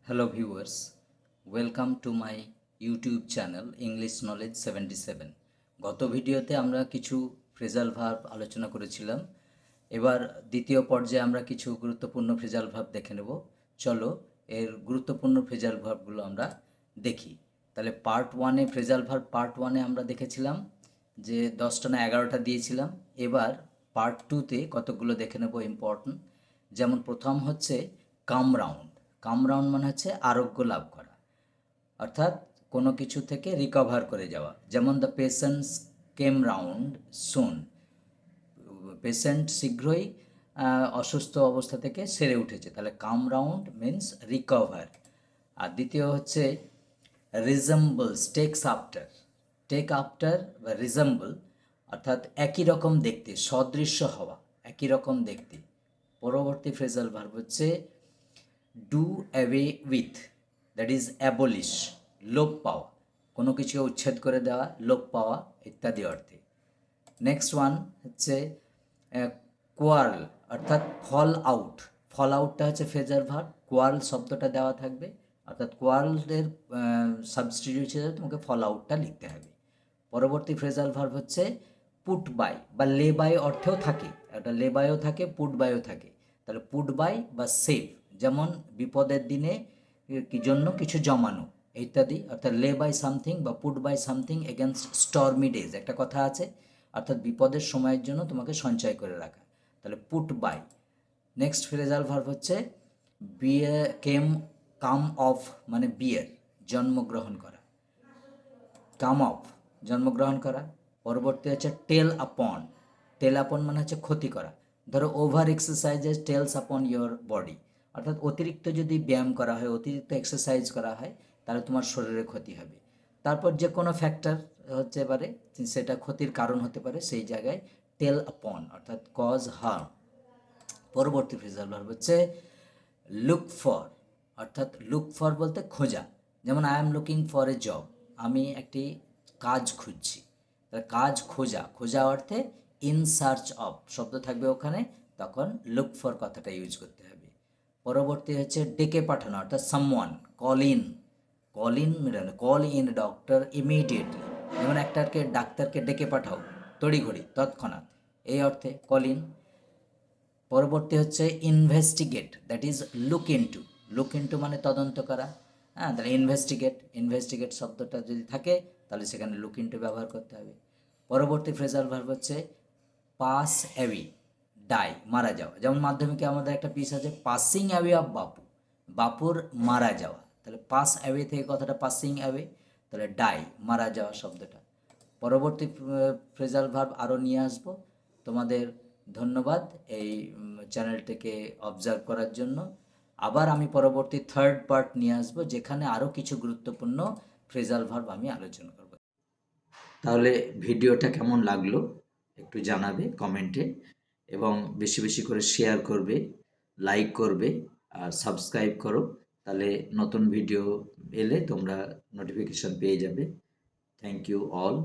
Hello viewers, welcome to my YouTube channel English Knowledge 77. গত ভিডিওতে আমরা কিছু ফ্রেজাল ভার্ব আলোচনা করেছিলাম। এবার দ্বিতীয় পর্যায়ে আমরা কিছু গুরুত্বপূর্ণ ফ্রেজাল ভার্ব দেখে নেব। চলো এর গুরুত্বপূর্ণ ফ্রেজাল ভার্বগুলো আমরা দেখি। তাহলে পার্ট ওয়ানে ফ্রেজাল ভার্ব পার্ট ওয়ানে আমরা দেখেছিলাম যে 10টা না 11টা দিয়েছিলাম। এবার পার্ট টুতে কতগুলো দেখে নেব ইম্পর্টেন্ট। যেমন প্রথম হচ্ছে কাম রাউন্ড। কাম রাউন্ড মানে হচ্ছে আরোগ্য লাভ করা, অর্থাৎ কোনো কিছু থেকে রিকভার করে যাওয়া। যেমন the patients came round soon, patient শীঘ্রই অসুস্থ অবস্থা থেকে সেরে উঠেছে। তাহলে কাম রাউন্ড মিন্স রিকভার। আর দ্বিতীয় হচ্ছে resembles, takes after. Take after বা রিজেম্বল অর্থাৎ একই রকম দেখতে, সদৃশ্য হওয়া, একই রকম দেখতে। পরবর্তী ফ্রেজাল ভার্ব হচ্ছে do away with, that is abolish, লোপ পাওয়া, কোনো কিছুকে উচ্ছেদ করে দেওয়া, লোপ পাওয়া ইত্যাদি অর্থে। নেক্সট ওয়ান হচ্ছে কোয়ার্ল, অর্থাৎ ফল আউট। ফল আউটটা হচ্ছে ফ্রেজাল ভার্ব, কোয়ার্ল শব্দটা দেওয়া থাকবে, অর্থাৎ কোয়ার্লের সাবস্টিটিউট হিসেবে তোমাকে ফল আউটটা লিখতে হবে। পরবর্তী ফ্রেজাল ভার্ব হচ্ছে পুট বাই বা লে বাই অর্থেও থাকে, একটা লে বাইও থাকে, পুট বাইও থাকে। তাহলে পুট বাই বা সেভ, যেমন বিপদের দিনে কি জন্য কিছু জমানো ইত্যাদি, অর্থাৎ লে বাই সামথিং বা put by something against stormy days, একটা কথা আছে, অর্থাৎ বিপদের সময়ের জন্য তোমাকে সঞ্চয় করে রাখা। তাহলে put by. Next phrasal verb হচ্ছে বিয়ে কেম, কাম অফ মানে বিয়ের, জন্মগ্রহণ করা, কাম অফ জন্মগ্রহণ করা। পরবর্তী হচ্ছে টেল আপন। টেল আপন মানে হচ্ছে ক্ষতি করা। ধরো ওভার এক্সারসাইজেস টেলস আপন ইয়োর বডি, অর্থাৎ অতিরিক্ত যদি ব্যায়াম করা হয়, অতিরিক্ত এক্সারসাইজ করা হয়, তাহলে তোমার শরীরে ক্ষতি হবে। তারপর যে কোনো ফ্যাক্টর হচ্ছে পারে, সেটা ক্ষতির কারণ হতে পারে, সেই জায়গায় টেল আপন অর্থাৎ কজ হার্ম। পরবর্তী ফ্রেজাল ভার্ব হচ্ছে লুক ফর, অর্থাৎ লুক ফর বলতে খোঁজা। যেমন I am looking for a job, আমি একটি কাজ খুঁজছি। তাহলে কাজ খোঁজা, খোঁজা অর্থে ইন সার্চ অফ শব্দ থাকবে ওখানে, তখন লুক ফর কথাটা ইউজ করতে হবে। পরবর্তী হচ্ছে ডেকে পাঠানো, অর্থাৎ someone, call in, call in call in doctor immediately, যেমন একটাকে ডাক্তারকে ডেকে পাঠাও তড়িঘড়ি, তৎক্ষণাৎ, এই অর্থে কল ইন। পরবর্তী হচ্ছে investigate, that is look into. Look into মানে তদন্ত করা। হ্যাঁ, তাহলে ইনভেস্টিগেট, ইনভেস্টিগেট শব্দটা যদি থাকে তাহলে সেখানে লুক ইনটু ব্যবহার করতে হবে। পরবর্তী ফ্রেজাল ভার্ব হচ্ছে পাস অ্যাওয়ে, ডাই মারা যাওয়া। যেমন মাধ্যমিকে আমাদের একটা পিস আছে পাসিং অ্যাওয়ে অফ বাপু, বাপুর মারা যাওয়া। তাহলে পাস অ্যাওয়ে থেকে কথাটা পাসিং অ্যাওয়ে, তাহলে ডাই মারা যাওয়া শব্দটা। পরবর্তী ফ্রেজাল ভার্ব আরও নিয়ে আসবো। তোমাদের ধন্যবাদ এই চ্যানেলটিকে অবজার্ভ করার জন্য। আবার আমি পরবর্তী থার্ড পার্ট নিয়ে আসবো, যেখানে আরও কিছু গুরুত্বপূর্ণ ফ্রেজাল ভার্ব আমি আলোচনা করব। তাহলে ভিডিওটা কেমন লাগলো একটু জানাবে কমেন্টে, এবং বেশি বেশি করে শেয়ার করবে, লাইক করবে, আর সাবস্ক্রাইব করো। তাহলে নতুন ভিডিও এলে তোমরা নোটিফিকেশন পেয়ে যাবে। Thank you all.